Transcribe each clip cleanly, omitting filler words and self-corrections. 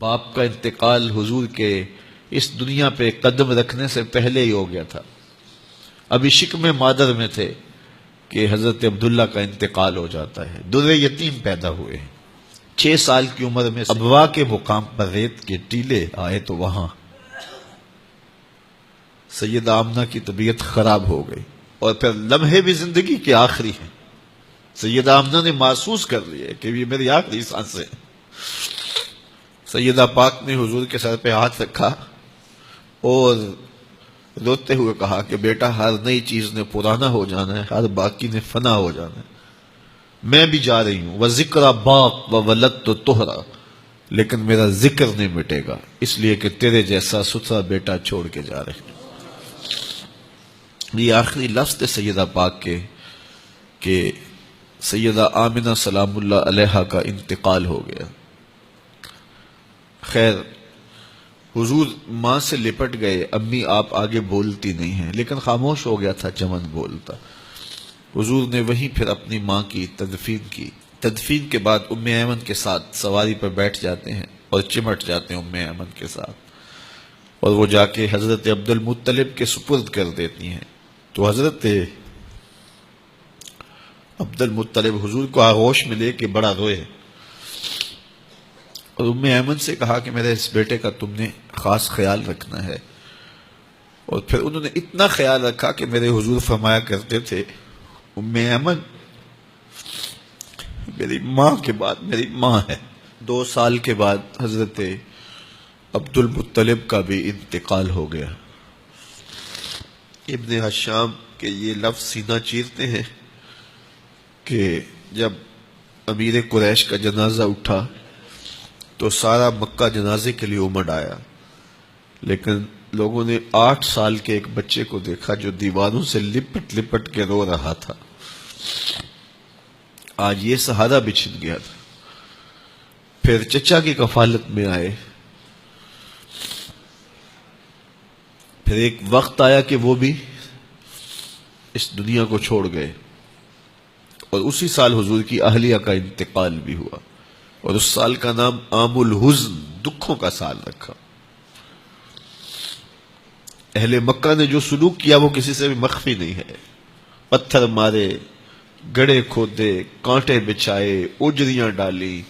باپ کا انتقال حضور کے اس دنیا پہ قدم رکھنے سے پہلے ہی ہو گیا تھا. ابھی شکم مادر میں تھے کہ حضرت عبداللہ کا انتقال ہو جاتا ہے. در یتیم پیدا ہوئے ہیں. 6 سال کی عمر میں ابوا کے مقام پر ریت کے ٹیلے آئے تو وہاں سیدہ آمنہ کی طبیعت خراب ہو گئی اور پھر لمحے بھی زندگی کے آخری ہیں. سیدہ آمنہ نے محسوس کر لیا کہ یہ میری آخری سانسیں ہیں. سیدہ پاک نے حضور کے سر پہ ہاتھ رکھا اور روتے ہوئے کہا کہ بیٹا ہر نئی چیز نے پرانا ہو جانا ہے، ہر باقی نے فنا ہو جانا ہے. میں بھی جا رہی ہوں. وَذِكْرَ بَاق وَوَلَدْتُ طُهْرًا، لیکن میرا ذکر نہیں مٹے گا، اس لیے کہ تیرے جیسا ستھرا بیٹا چھوڑ کے جا رہے ہیں. یہ آخری لفظ تھے سیدہ پاک کے کہ سیدہ آمنہ سلام اللہ علیہا کا انتقال ہو گیا. خیر حضور ماں سے لپٹ گئے. امی آپ آگے بولتی نہیں ہیں، لیکن خاموش ہو گیا تھا چمن بولتا. حضور نے وہیں پھر اپنی ماں کی تدفین کی. تدفین کے بعد ام ایمن کے ساتھ سواری پر بیٹھ جاتے ہیں اور چمٹ جاتے ہیں ام ایمن کے ساتھ، اور وہ جا کے حضرت عبد المطلب کے سپرد کر دیتی ہیں. تو حضرت عبد المطلب حضور کو آغوش میں لے کے بڑا روئے اور ام ایمن سے کہا کہ میرے اس بیٹے کا تم نے خاص خیال رکھنا ہے. اور پھر انہوں نے اتنا خیال رکھا کہ میرے حضور فرمایا کرتے تھے ام ایمن میری ماں کے بعد میری ماں ہے. 2 سال کے بعد حضرت عبد المطلب کا بھی انتقال ہو گیا. ابن حشام کے یہ لفظ سینہ چیرتے ہیں کہ جب امیر قریش کا جنازہ اٹھا تو سارا مکہ جنازے کے لیے امڑ آیا، لیکن لوگوں نے 8 سال کے ایک بچے کو دیکھا جو دیواروں سے لپٹ لپٹ کے رو رہا تھا. آج یہ سہارا بچھن گیا تھا. پھر چچا کی کفالت میں آئے. پھر ایک وقت آیا کہ وہ بھی اس دنیا کو چھوڑ گئے، اور اسی سال حضور کی اہلیہ کا انتقال بھی ہوا، اور اس سال کا نام عام الحزن، دکھوں کا سال رکھا. اہل مکہ نے جو سلوک کیا وہ کسی سے بھی مخفی نہیں ہے. پتھر مارے، گڑھے کھودے، کانٹے بچھائے، اجریاں ڈالی،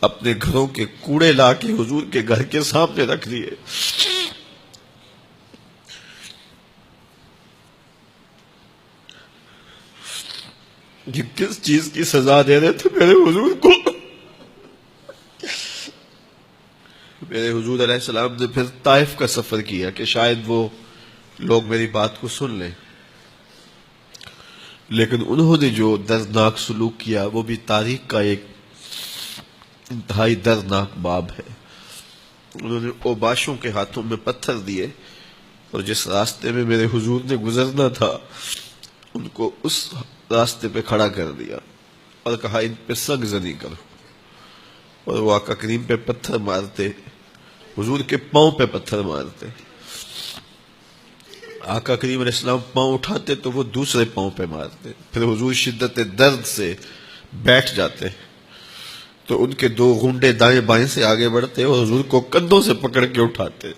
اپنے گھروں کے کوڑے لا کے حضور کے گھر کے سامنے رکھ دیے. یہ کس چیز کی سزا دے رہے تھے میرے حضور کو؟ میرے حضور علیہ السلام نے پھر طائف کا سفر کیا کہ شاید وہ لوگ میری بات کو سن لیں، لیکن انہوں نے جو دردناک سلوک کیا وہ بھی تاریخ کا ایک انتہائی دردناک باب ہے. انہوں نے اوباشوں کے ہاتھوں میں پتھر دیے اور جس راستے میں میرے حضور نے گزرنا تھا ان کو اس راستے پہ کھڑا کر دیا اور کہا ان پہ سنگ زنی کرو. اور وہ آقا کریم پہ پتھر مارتے، حضور کے پاؤں پہ پتھر مارتے. آقا کریم علیہ السلام پاؤں اٹھاتے تو وہ دوسرے پاؤں پہ مارتے. پھر حضور شدت درد سے بیٹھ جاتے تو ان کے 2 غنڈے دائیں بائیں سے آگے بڑھتے اور حضور کو کندھوں سے پکڑ کے اٹھاتے،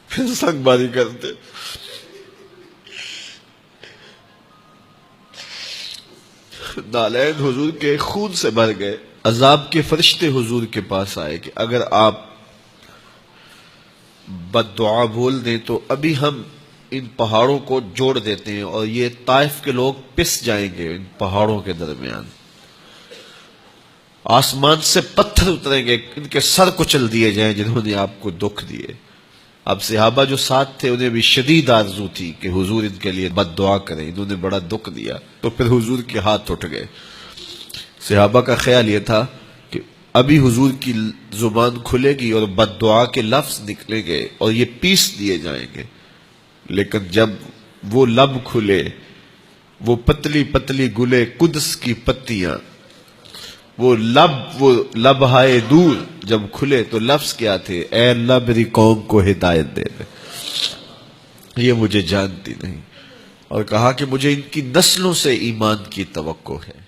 پھر سنگ باری کرتے. نالین حضور کے خون سے بھر گئے. عذاب کے فرشتے حضور کے پاس آئے کہ اگر آپ بد دعا بول دیں تو ابھی ہم ان پہاڑوں کو جوڑ دیتے ہیں اور یہ طائف کے لوگ پس جائیں گے. ان پہاڑوں کے درمیان آسمان سے پتھر اتریں گے، ان کے سر کچل دیے جائیں جنہوں نے آپ کو دکھ دیے. اب صحابہ جو ساتھ تھے انہیں بھی شدید آرزو تھی کہ حضور ان کے لیے بد دعا کریں، انہوں نے بڑا دکھ دیا. تو پھر حضور کے ہاتھ اٹھ گئے. صحابہ کا خیال یہ تھا کہ ابھی حضور کی زبان کھلے گی اور بد دعا کے لفظ نکلیں گے اور یہ پیس دیے جائیں گے. لیکن جب وہ لب کھلے، وہ پتلی پتلی گلے قدس کی پتیاں، وہ لب ہائے دور جب کھلے تو لفظ کیا تھے؟ اے اللہ میری قوم کو ہدایت دے دے، یہ مجھے جانتی نہیں. اور کہا کہ مجھے ان کی نسلوں سے ایمان کی توقع ہے.